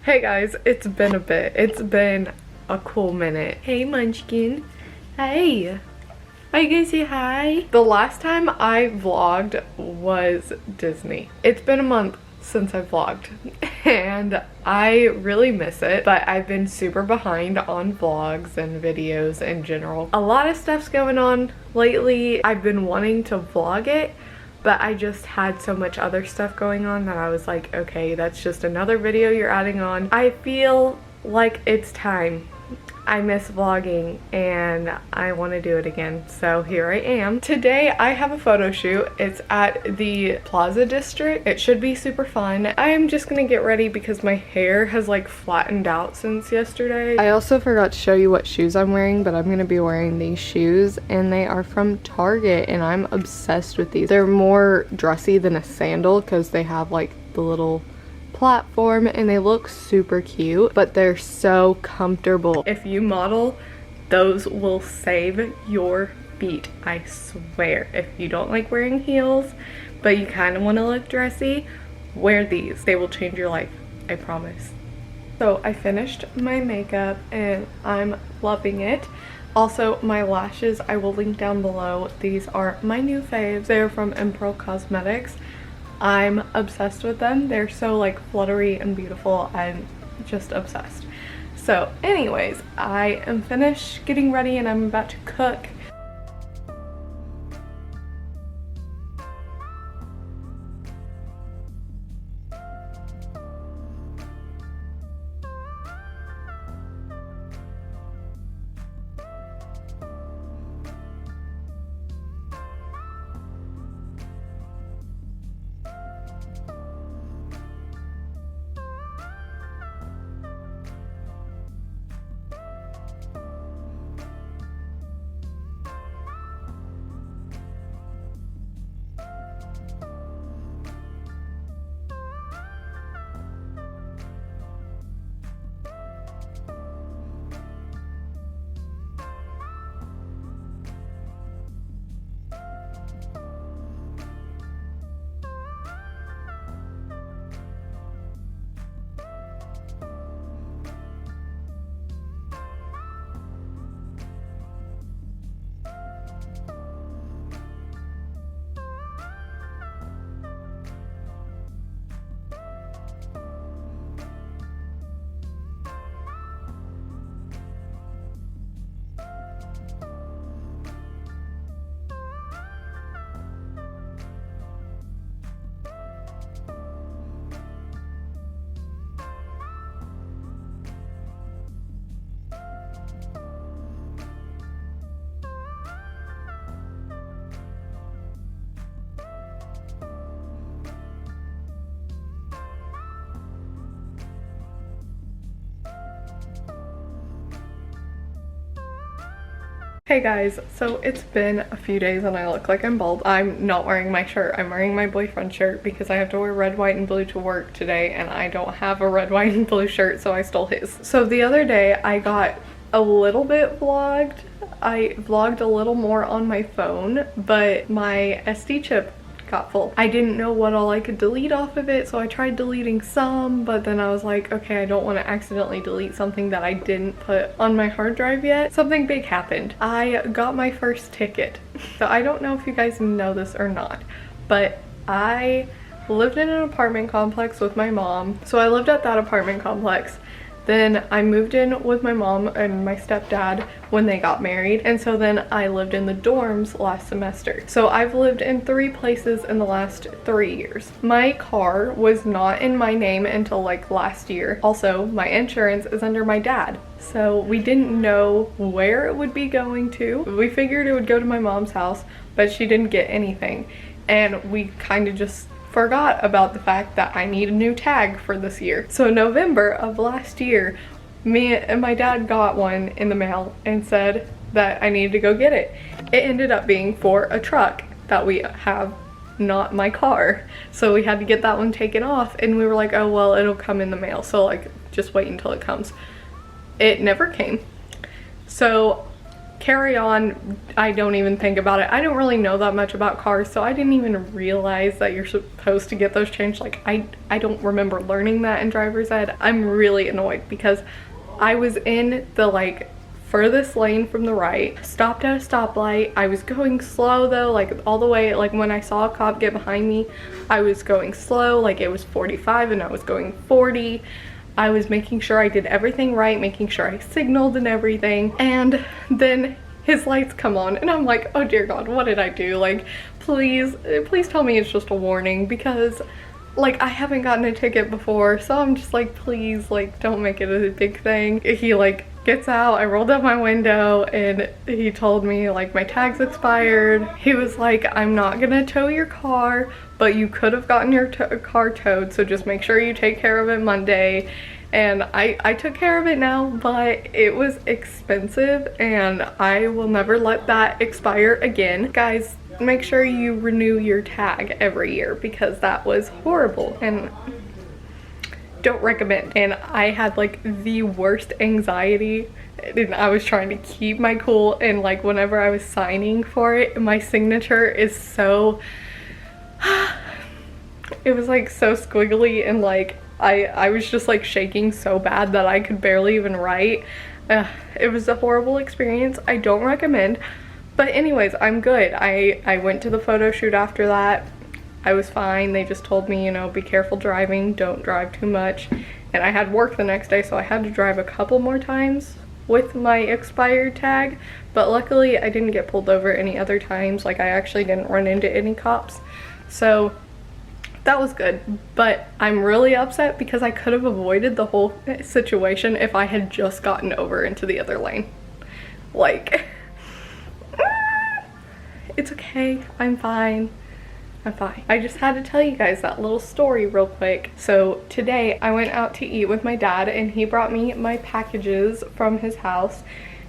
Hey guys, it's been a bit. It's been a cool minute. Hey Munchkin. Hey. Are you gonna say hi? The last time I vlogged was Disney. It's been a month since I vlogged and I really miss it, but I've been super behind on vlogs and videos in general. A lot of stuff's going on lately. I've been wanting to vlog it, but I just had so much other stuff going on that I was like, okay, that's just another video you're adding on. I feel like it's time. I miss vlogging and I want to do it again, so here I am. Today I have a photo shoot. It's at the Plaza District. It should be super fun. I'm just gonna get ready because my hair has like flattened out since yesterday. I also forgot to show you what shoes I'm wearing, but I'm gonna be wearing these shoes and they are from Target and I'm obsessed with these. They're more dressy than a sandal because they have like the little platform and they look super cute, but they're so comfortable. If you model, those will save your feet, I swear. If you don't like wearing heels but you kind of want to look dressy, wear these. They will change your life, I promise. So I finished my makeup and I'm loving it. Also, my lashes I will link down below. These are my new faves. They're from Impro Cosmetics. I'm obsessed with them. They're so like fluttery and beautiful. I'm just obsessed. So anyways, I am finished getting ready and I'm about to cook. Hey guys, so it's been a few days and I look like I'm bald. I'm not wearing my shirt. I'm wearing my boyfriend's shirt because I have to wear red, white, and blue to work today and I don't have a red, white, and blue shirt, so I stole his. So the other day I got a little bit vlogged. I vlogged a little more on my phone, but my SD chip got full. I didn't know what all I could delete off of it, so I tried deleting some, but then I was like, okay, I don't want to accidentally delete something that I didn't put on my hard drive yet. Something big happened. I got my first ticket. So I don't know if you guys know this or not, but I lived in an apartment complex with my mom. So I lived at that apartment complex. Then I moved in with my mom and my stepdad when they got married, and so then I lived in the dorms last semester. So I've lived in 3 places in the last 3 years. My car was not in my name until like last year. Also, my insurance is under my dad. So we didn't know where it would be going to. We figured it would go to my mom's house, but she didn't get anything. And we kind of just forgot about the fact that I need a new tag for this year. So November of last year, me and my dad got one in the mail and said that I needed to go get it. It ended up being for a truck that we have, not my car. So we had to get that one taken off and we were like, oh well, it'll come in the mail, so like just wait until it comes. It never came. So carry on, I don't even think about it. I don't really know that much about cars, so I didn't even realize that you're supposed to get those changed. Like I don't remember learning that in driver's ed. I'm really annoyed because I was in the like furthest lane from the right, stopped at a stoplight. I was going slow though, like all the way, like when I saw a cop get behind me, I was going slow, like it was 45 and I was going 40. I was making sure I did everything right, making sure I signaled and everything, and then his lights come on and I'm like, oh dear God, what did I do? Like, please tell me it's just a warning, because like I haven't gotten a ticket before, so I'm just like, please, like, don't make it a big thing. He like gets out, I rolled up my window and he told me like my tag's expired. He was like, I'm not gonna tow your car, but you could have gotten your car towed, so just make sure you take care of it Monday. And I took care of it now, but it was expensive and I will never let that expire again. Guys, make sure you renew your tag every year, because that was horrible and don't recommend. And I had like the worst anxiety and I was trying to keep my cool, and like whenever I was signing for it, my signature is so it was like so squiggly, and like I was just like shaking so bad that I could barely even write. It was a horrible experience. I don't recommend. But anyways, I'm good. I went to the photo shoot after that. I was fine. They just told me, you know, be careful driving, don't drive too much. And I had work the next day, so I had to drive a couple more times with my expired tag. But luckily I didn't get pulled over any other times. Like, I actually didn't run into any cops. So that was good. But I'm really upset because I could have avoided the whole situation if I had just gotten over into the other lane. Like, it's okay. I'm fine. I'm fine. I just had to tell you guys that little story real quick. So today I went out to eat with my dad and he brought me my packages from his house.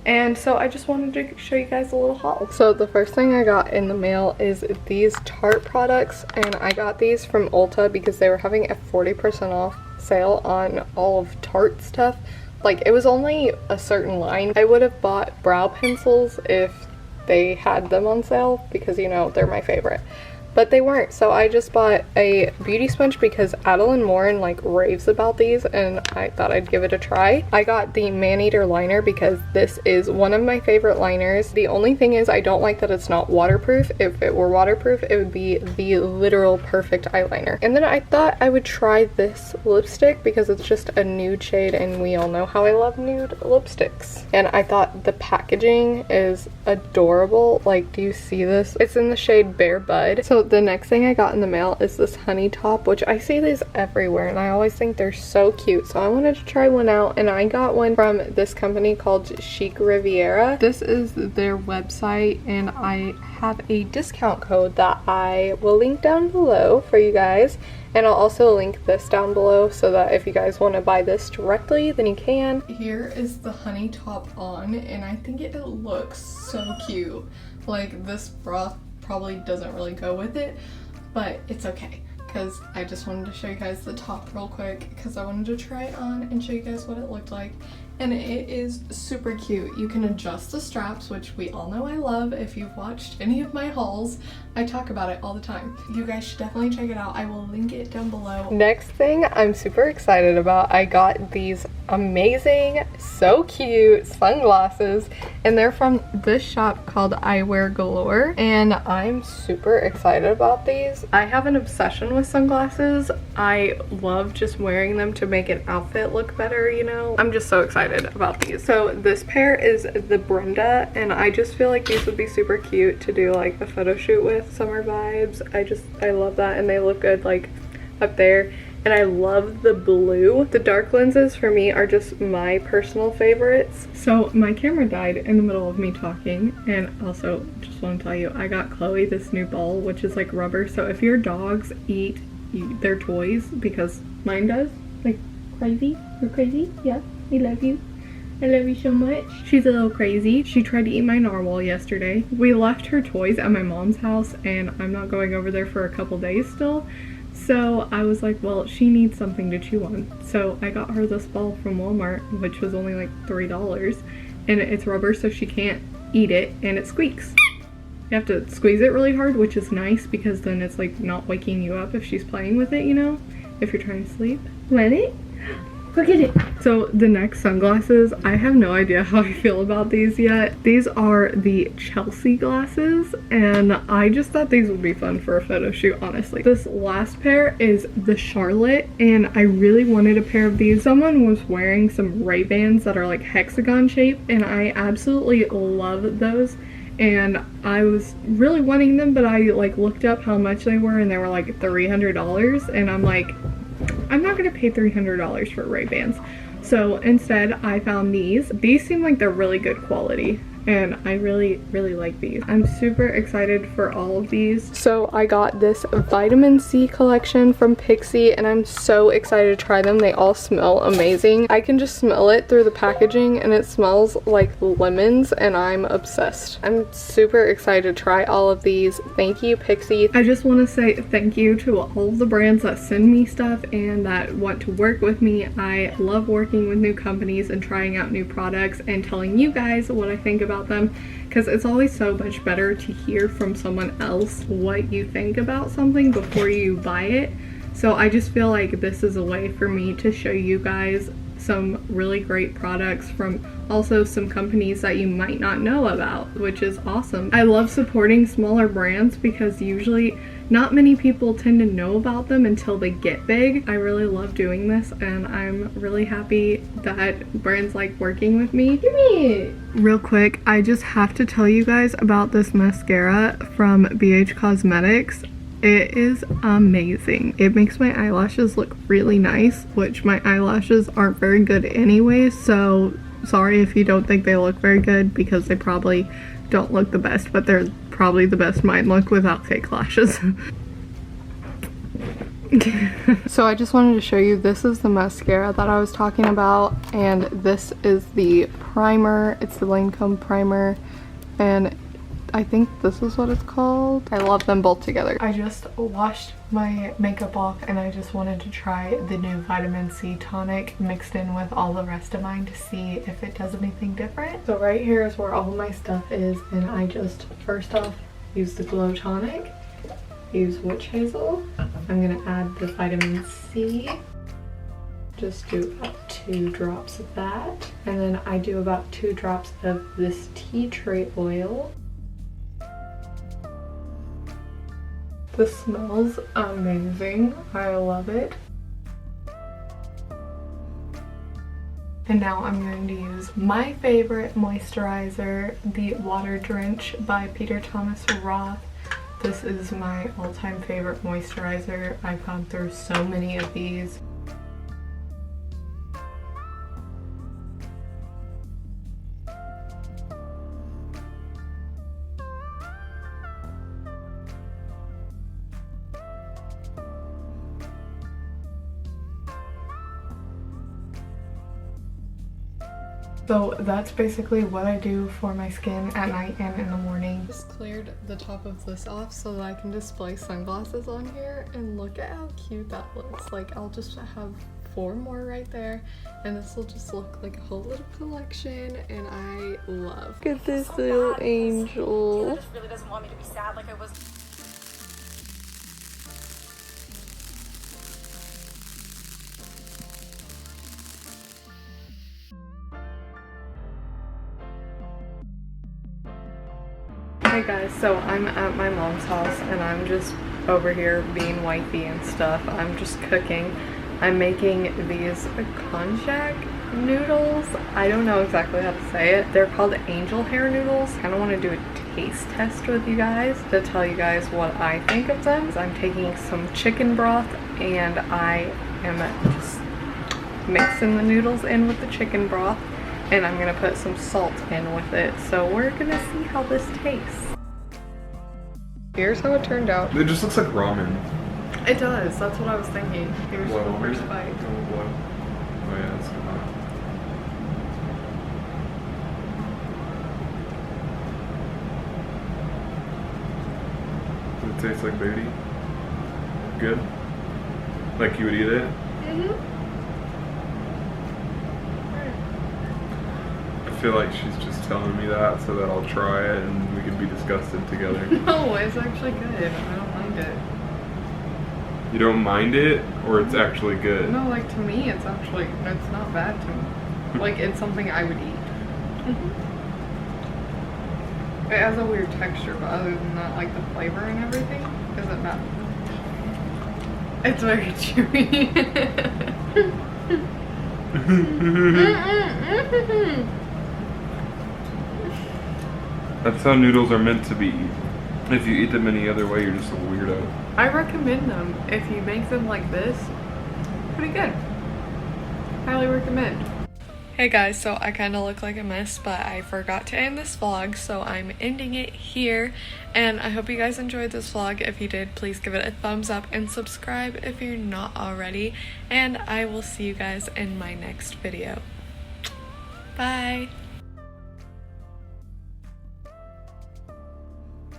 And so I just wanted to show you guys a little haul. So the first thing I got in the mail is these Tarte products, and I got these from Ulta because they were having a 40% off sale on all of Tarte stuff. Like, it was only a certain line. I would have bought brow pencils if they had them on sale because, you know, they're my favorite. But they weren't, so I just bought a beauty sponge because Adeline Morin like raves about these and I thought I'd give it a try. I got the Maneater liner because this is one of my favorite liners. The only thing is I don't like that it's not waterproof. If it were waterproof, it would be the literal perfect eyeliner. And then I thought I would try this lipstick because it's just a nude shade and we all know how I love nude lipsticks. And I thought the packaging is adorable. Like, do you see this? It's in the shade Bare Bud. So the next thing I got in the mail is this honey top, which I see these everywhere and I always think they're so cute, so I wanted to try one out, and I got one from this company called Chic Riviera. This is their website and I have a discount code that I will link down below for you guys, and I'll also link this down below so that if you guys want to buy this directly, then you can. Here is the honey top on, and I think it looks so cute. Like, this bra probably doesn't really go with it, but it's okay because I just wanted to show you guys the top real quick because I wanted to try it on and show you guys what it looked like. And it is super cute. You can adjust the straps, which we all know I love. If you've watched any of my hauls, I talk about it all the time. You guys should definitely check it out. I will link it down below. Next thing I'm super excited about, I got these amazing, so cute sunglasses, and they're from this shop called Eyewear Galore, and I'm super excited about these. I have an obsession with sunglasses. I love just wearing them to make an outfit look better, you know? I'm just so excited about these. So this pair is the Brenda, and I just feel like these would be super cute to do like a photo shoot with, summer vibes. I love that, and they look good like up there. And I love the blue. The dark lenses for me are just my personal favorites. So my camera died in the middle of me talking, and also just want to tell you, I got Chloe this new ball, which is like rubber. So if your dogs eat their toys, because mine does, like crazy, you're crazy, yeah, we love you. I love you so much. She's a little crazy. She tried to eat my narwhal yesterday. We left her toys at my mom's house, and I'm not going over there for a couple days still. So I was like, well, she needs something to chew on. So I got her this ball from Walmart, which was only like $3. And it's rubber, so she can't eat it and it squeaks. You have to squeeze it really hard, which is nice because then it's like not waking you up if she's playing with it, you know, if you're trying to sleep. Want it? Look at it. So the next sunglasses, I have no idea how I feel about these yet. These are the Chelsea glasses, and I just thought these would be fun for a photo shoot, honestly. This last pair is the Charlotte, and I really wanted a pair of these. Someone was wearing some Ray-Bans that are like hexagon shaped, and I absolutely love those. And I was really wanting them, but I like looked up how much they were, and they were like $300, and I'm like, I'm not gonna pay $300 for Ray-Bans. So instead I found these. These seem like they're really good quality, and I really like these. I'm super excited for all of these. So I got this vitamin C collection from Pixi, and I'm so excited to try them. They all smell amazing. I can just smell it through the packaging, and it smells like lemons, and I'm obsessed. I'm super excited to try all of these. Thank you, Pixi. I just want to say thank you to all the brands that send me stuff and that want to work with me. I love working with new companies and trying out new products and telling you guys what I think about them, because it's always so much better to hear from someone else what you think about something before you buy it. So I just feel like this is a way for me to show you guys some really great products from also some companies that you might not know about, which is awesome. I love supporting smaller brands because usually not many people tend to know about them until they get big. I really love doing this, and I'm really happy that brands like working with me. Give me it. Real quick, I just have to tell you guys about this mascara from BH Cosmetics. It is amazing. It makes my eyelashes look really nice, which my eyelashes aren't very good anyway, so sorry if you don't think they look very good, because they probably don't look the best, but they're probably the best mine look without fake lashes. So I just wanted to show you, this is the mascara that I was talking about, and this is the primer. It's the Lancome primer, and I think this is what it's called. I love them both together. I just washed my makeup off, and I just wanted to try the new vitamin C tonic mixed in with all the rest of mine to see if it does anything different. So right here is where all my stuff is, and I just first off use the Glow tonic, use witch hazel. I'm gonna add the vitamin C. Just do about 2 drops of that, and then I do about 2 drops of this tea tree oil. This smells amazing. I love it. And now I'm going to use my favorite moisturizer, the Water Drench by Peter Thomas Roth. This is my all-time favorite moisturizer. I've gone through so many of these. So that's basically what I do for my skin at night and in the morning. Just cleared the top of this off so that I can display sunglasses on here, and look at how cute that looks. Like, I'll just have 4 more right there, and this will just look like a whole little collection, and I love. Look at this little angel. Taylor just really doesn't want me to be sad like I was. Hey guys, so I'm at my mom's house, and I'm just over here being wifey and stuff. I'm just cooking. I'm making these konjac noodles. I don't know exactly how to say it. They're called angel hair noodles. I kind of want to do a taste test with you guys to tell you guys what I think of them. I'm taking some chicken broth, and I am just mixing the noodles in with the chicken broth, and I'm gonna put some salt in with it. So we're gonna see how this tastes. Here's how it turned out. It just looks like ramen. It does, that's what I was thinking. Here's the first bite. Oh yeah, that's good. Does it taste like booty? Good? Like you would eat it? Mm-hmm. I feel like she's just telling me that so that I'll try it and we can be disgusted together. No, it's actually good. I don't mind it. You don't mind it, or it's actually good? No, like to me, it's not bad to me. Like, it's something I would eat. It has a weird texture, but other than that, like the flavor and everything isn't bad. It's very chewy. That's how noodles are meant to be. If you eat them any other way, you're just a weirdo. I recommend them if you make them like this. Pretty good. Highly recommend. Hey guys, so I kind of look like a mess, but I forgot to end this vlog, so I'm ending it here. And I hope you guys enjoyed this vlog. If you did, please give it a thumbs up and subscribe if you're not already. And I will see you guys in my next video. Bye!